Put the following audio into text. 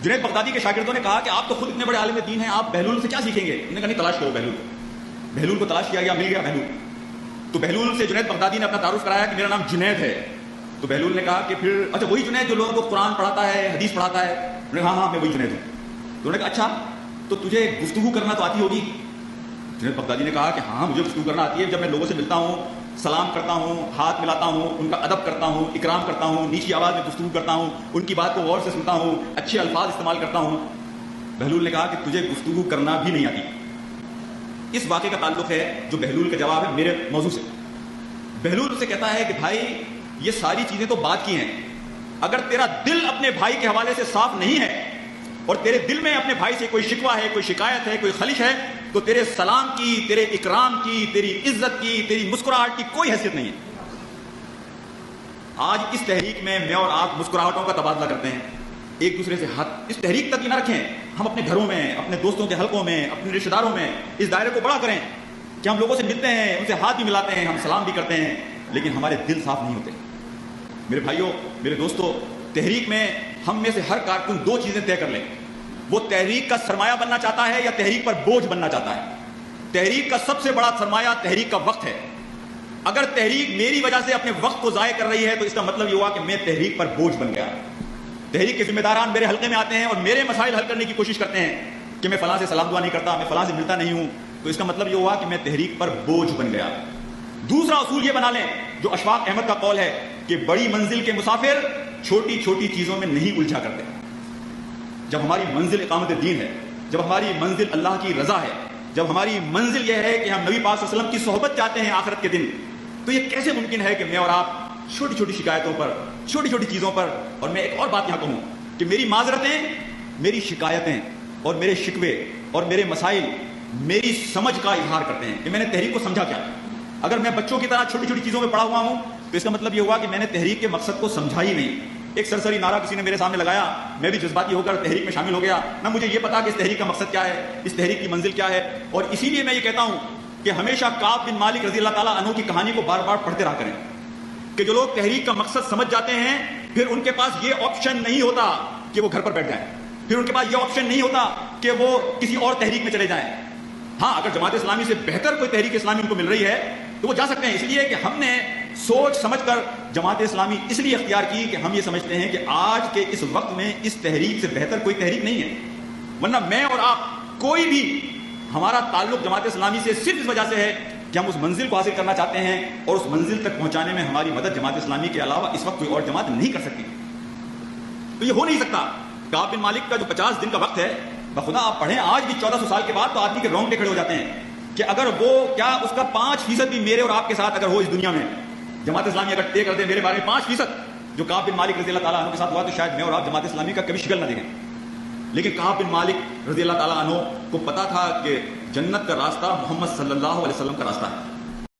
جنید بغدادی کے شاگردوں نے کہا کہ آپ تو خود اتنے بڑے عالم دین ہیں، آپ بہلول سے کیا سیکھیں گے؟ انہوں نے کہا نہیں، تلاش کرو بہلول کو۔ بہلول کو تلاش کیا گیا، مل گیا بہلول۔ تو بہلول سے جنید بغدادی نے اپنا تعارف کرایا کہ میرا نام جنید ہے۔ تو بہلول نے کہا کہ پھر اچھا وہی جنید جو لوگوں کو قرآن پڑھاتا ہے، حدیث پڑھاتا ہے؟ انہوں نے کہا ہاں میں وہی جنید ہوں۔ تو انہوں نے کہا اچھا تو تجھے گفتگو کرنا تو آتی ہوگی؟ جنید بغدادی نے کہا کہ ہاں مجھے گفتگو کرنا آتی ہے، جب میں لوگوں سے ملتا ہوں، سلام کرتا ہوں، ہاتھ ملاتا ہوں، ان کا ادب کرتا ہوں، اکرام کرتا ہوں، نیچی آواز میں گفتگو کرتا ہوں، ان کی بات کو غور سے سنتا ہوں، اچھے الفاظ استعمال کرتا ہوں۔ بہلول نے کہا کہ تجھے گفتگو کرنا بھی نہیں آتی۔ اس واقعے کا تعلق ہے جو بہلول کا جواب ہے میرے موضوع سے۔ بہلول سے کہتا ہے کہ بھائی یہ ساری چیزیں تو بات کی ہیں، اگر تیرا دل اپنے بھائی کے حوالے سے صاف نہیں ہے اور تیرے دل میں اپنے بھائی سے کوئی شکوہ ہے، کوئی شکایت ہے، کوئی خلش ہے، تو تیرے سلام کی، تیرے اکرام کی، تیری عزت کی، تیری مسکراہٹ کی کوئی حیثیت نہیں ہے۔ آج اس تحریک میں اور آپ مسکراہٹوں کا تبادلہ کرتے ہیں، ایک دوسرے سے ہاتھ، اس تحریک تک یہ نہ رکھیں ہم اپنے گھروں میں، اپنے دوستوں کے حلقوں میں، اپنے رشتہ داروں میں اس دائرے کو بڑا کریں کہ ہم لوگوں سے ملتے ہیں، ان سے ہاتھ بھی ملاتے ہیں، ہم سلام بھی کرتے ہیں، لیکن ہمارے دل صاف نہیں ہوتے۔ میرے بھائیوں، میرے دوستوں، تحریک میں ہم میں سے ہر کارکن دو چیزیں طے کر لیں، وہ تحریک کا سرمایہ بننا چاہتا ہے یا تحریک پر بوجھ بننا چاہتا ہے۔ تحریک کا سب سے بڑا سرمایہ تحریک کا وقت ہے۔ اگر تحریک میری وجہ سے اپنے وقت کو ضائع کر رہی ہے تو اس کا مطلب یہ ہوا کہ میں تحریک پر بوجھ بن گیا۔ تحریک کے ذمہ داران میرے حلقے میں آتے ہیں اور میرے مسائل حل کرنے کی کوشش کرتے ہیں کہ میں فلاں سے سلام دعا نہیں کرتا، میں فلاں سے ملتا نہیں ہوں، تو اس کا مطلب یہ ہوا کہ میں تحریک پر بوجھ بن گیا۔ دوسرا اصول یہ بنا لیں جو اشفاق احمد کا قول ہے کہ بڑی منزل کے مسافر چھوٹی چھوٹی چیزوں میں نہیں الجھا کرتے۔ جب ہماری منزل اقامت دین ہے، جب ہماری منزل اللہ کی رضا ہے، جب ہماری منزل یہ ہے کہ ہم نبی پاک صلی اللہ علیہ وسلم کی صحبت چاہتے ہیں آخرت کے دن، تو یہ کیسے ممکن ہے کہ میں اور آپ چھوٹی چھوٹی شکایتوں پر، چھوٹی چھوٹی چیزوں پر، اور میں ایک اور بات یہاں کہوں کہ میری معذرتیں، میری شکایتیں اور میرے شکوے اور میرے مسائل میری سمجھ کا اظہار کرتے ہیں کہ میں نے تحریک کو سمجھا کیا۔ اگر میں بچوں کی طرح چھوٹی چھوٹی چیزوں میں پڑا ہوا ہوں تو اس کا مطلب یہ ہوا کہ میں نے تحریک کے مقصد کو سمجھا ہی نہیں۔ ایک سرسری نعرہ کسی نے میرے سامنے لگایا، میں بھی جذباتی ہو کر تحریک میں شامل ہو گیا، نہ مجھے یہ پتا کہ اس تحریک کا مقصد کیا ہے، اس تحریک کی منزل کیا ہے۔ اور اسی لیے میں یہ کہتا ہوں کہ ہمیشہ کعب بن مالک رضی اللہ تعالیٰ عنہ کی کہانی کو بار بار پڑھتے رہا کریں کہ جو لوگ تحریک کا مقصد سمجھ جاتے ہیں پھر ان کے پاس یہ آپشن نہیں ہوتا کہ وہ گھر پر بیٹھ جائیں، پھر ان کے پاس یہ آپشن نہیں ہوتا کہ وہ کسی اور تحریک میں چلے جائیں۔ ہاں اگر جماعت اسلامی سے بہتر کوئی تحریک اسلامی ان کو مل رہی ہے تو وہ جا سکتے ہیں، اس لیے کہ ہم نے سوچ سمجھ کر جماعت اسلامی اس لیے اختیار کی کہ ہم یہ سمجھتے ہیں کہ آج کے اس وقت میں اس تحریک سے بہتر کوئی تحریک نہیں ہے۔ ورنہ میں اور آپ کوئی بھی، ہمارا تعلق جماعت اسلامی سے صرف اس وجہ سے ہے کہ ہم اس منزل کو حاصل کرنا چاہتے ہیں اور اس منزل تک پہنچانے میں ہماری مدد جماعت اسلامی کے علاوہ اس وقت کوئی اور جماعت نہیں کر سکتی۔ تو یہ ہو نہیں سکتا۔ کعب بن مالک کا جو 50 دن کا وقت ہے، بخدا آپ پڑھیں آج بھی 1400 سال کے بعد تو آدمی کے رونگٹے کھڑے ہو جاتے ہیں کہ اگر وہ کیا اس کا 5% بھی میرے اور آپ کے ساتھ اگر ہو اس دنیا میں، جماعت اسلامی اگر طے کر دے میرے بارے میں 5% جو کعب بن مالک رضی اللہ تعالیٰ عنہ کے ساتھ ہوا، تو شاید میں اور آپ جماعت اسلامی کا کبھی شکل نہ دیکھیں۔ لیکن کعب بن مالک رضی اللہ تعالیٰ عنہ کو پتا تھا کہ جنت کا راستہ محمد صلی اللہ علیہ وسلم کا راستہ ہے۔